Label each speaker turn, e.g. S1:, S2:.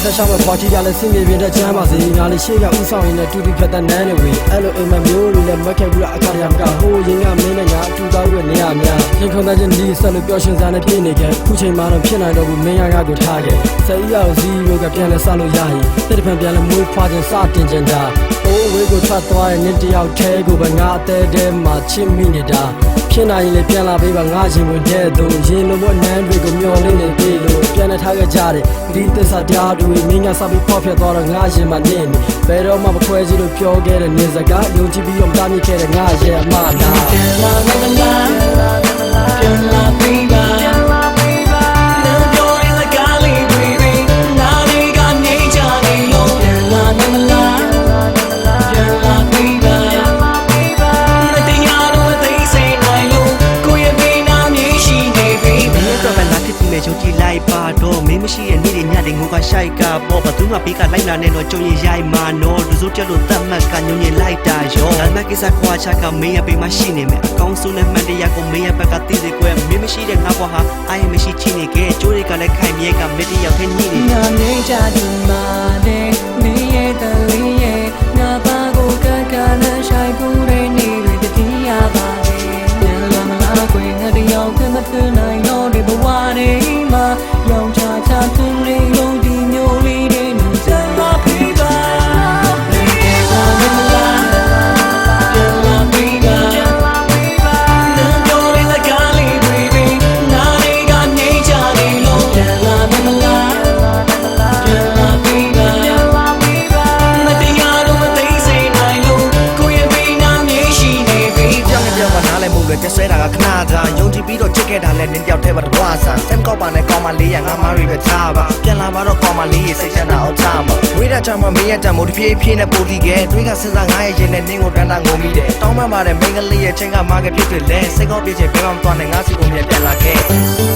S1: ဆက်ရှောင်းမဲ့ဖွာချီကြလဲစင်ပြေပြတဲ့ချမ်းပါစေငါလေးရှေ့ကဥဆောင်ရင်းနဲ့တူတူဖြတ်တဲ့နန်းနေဝေအဲ့လိုအိမ်မမျိုးတွေလည်းမက်ခဲ့ဘူးလားအခါရမကဟိုးရင်ကမင်းနဲ့ငါအတူတောက်ွယ်နေရများရင်ခုန်တဲ့ချင်းဒီဆက်လို့ပျော်ရွှင်စားနဲ့ပြည့်နေခဲ့ခုချိန်မှတော့ဖြစ်နိုင်တော့ဘူးမင်းရကကိုထားခဲ့ဆယ်ရောက်စီရိုကပြန်လဲစလို့ရရင်တစ်ဖက်ပြန်လဲမွေးဖွာခြင်းစတင်ချင်တာအိုးဝေးကိုထွက်သွားတဲ့နေ့တယောက်ထဲကိုပဲငါအသေးတဲမှာချစ်မိနေတာဖြစ်နိုင်ရင်လည်းပြန်လာပေးပါငါချင်းဝင်တဲ့သူရင်လိုဘနန်းတွေကိုမျောလေးနေပြီလို့ပြန်နေထားခဲ့ကြတယ်ဒီသစ္စာတရားတွေမင်းကစပြီးဖောက်ဖျက်သွားတော့ငါရင်မှာနေနေဘယ်တော့မှမခွဲစည်းလို့ပြောခဲ့တဲ့နေစကားယုံကြည်ပြီးတော့မတားမြစ်ခဲ့တဲ့ငါရဲ့အမနာပြန်လာပေးပါချုပ်ကြည့်လိုက်ပါတော့မင်းမရှိရဲ့နေ့တွေညတွေငိုကရှိုက်ကပေါ့ဘသူမှပေးကလိုက်လာနေတော့ကြုံရင်ရိုက်မှာနော်လူစိုးတက်လို့တတ်မှတ်ကညုံရင်လိုက်တာရောဒါမှကိစ္စခွာချကမင်းရဲ့ပေးမရှိနေမယ်အကောင်းဆုံးနဲ့မှန်တရားကိုမင်းရဲ့ဘက်ကသိစေကွယ်မင်းမရှိတဲ့ငါဘွားဟာအာရမရှိချနေခဲ့ကျိုးတွေကလည်းခိုင်မြဲကမင်းတယောက်ထဲညှိနေငါနေကြဒီမှာတဲ့မင်းရဲ့တလေးရဲ့ငါဘာကိုကကနဲ့ရှိုက်ဘူးတဲ့နေတွေတတိယပါပဲညလာမလားကွယ်ငါတယောက်ထဲမသွန်းနိုင်တော့ဒီဘဝတွေရောင်ချာချသွင်းလေးလုံးဒီမျိုးလေးတွေနဲ့စမ်းမပေးပါပြန်လာပေးပါနန်းပြောလေးလက်ကားလေးတွေနားလေးကနေကြနေလို့ပြန်လာမလားပြန်လာပေးပါမတရားတော့မသိစိတ်နိုင်လို့ကိုယ့်ရဲ့ဘေးနားမြေရှိနေပြီကြောင်ကြောင်ကနားလဲမှုတွေကျဆဲတာကခဏသာယုံကြည်ပြီးတော့ချစ်ခဲ့တာလဲနင်းတယောက်တည်းပါတော့ဆန်စမ်းကောက်ပါနဲ့ကောင်းမလေးရငါမရီပဲထားပါပြန်လာပါတော့ကောင်းမလေးရဲ့စိတ်ချမ်းသာအောင်ထားပါဝိဒါချမ်းမမင်းရဲ့တံမိုးတစ်ပြေးပြေးနဲ့ပို့တီးခဲ့တွေးကစဉ်းစားငါရဲ့ရင်နဲ့နင်းကိုတန်းတန်းငုံမိတယ်တောင်းပန်ပါတယ်မင်းကလေးရဲ့ချင်းကမာကဖြစ်ဖြစ်လဲစိတ်ကောက်ပြည့်ချင်ဘယ်မှမသွားနဲ့ငါစီကိုမြဲပြန်လာခဲ့